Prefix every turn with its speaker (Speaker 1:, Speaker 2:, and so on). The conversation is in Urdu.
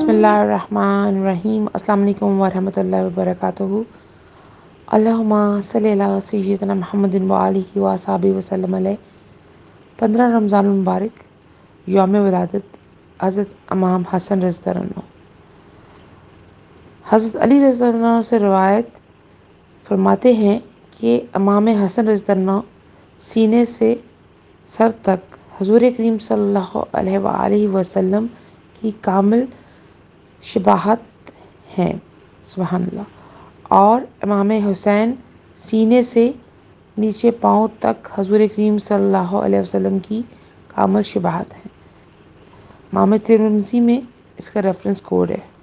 Speaker 1: بسم اللہ الرحمن الرحیم۔ السلام علیکم ورحمۃ اللہ وبرکاتہ۔ اللہم صلی علی سیدنا محمد وآلہ وصحبہ وسلم علیہ۔ 15 رمضان المبارک، یوم ولادت حضرت امام حسن رضی اللہ عنہ۔ حضرت علی رضی اللہ عنہ سے روایت فرماتے ہیں کہ امام حسن رضی اللہ عنہ سینے سے سر تک حضور کریم صلی اللہ علیہ وآلہ وسلم کی کامل شباہت ہیں، سبحان اللہ۔ اور امام حسین سینے سے نیچے پاؤں تک حضور کریم صلی اللہ علیہ وسلم کی کامل شباہت ہیں۔ امام ترمذی میں اس کا ریفرنس کوڈ ہے۔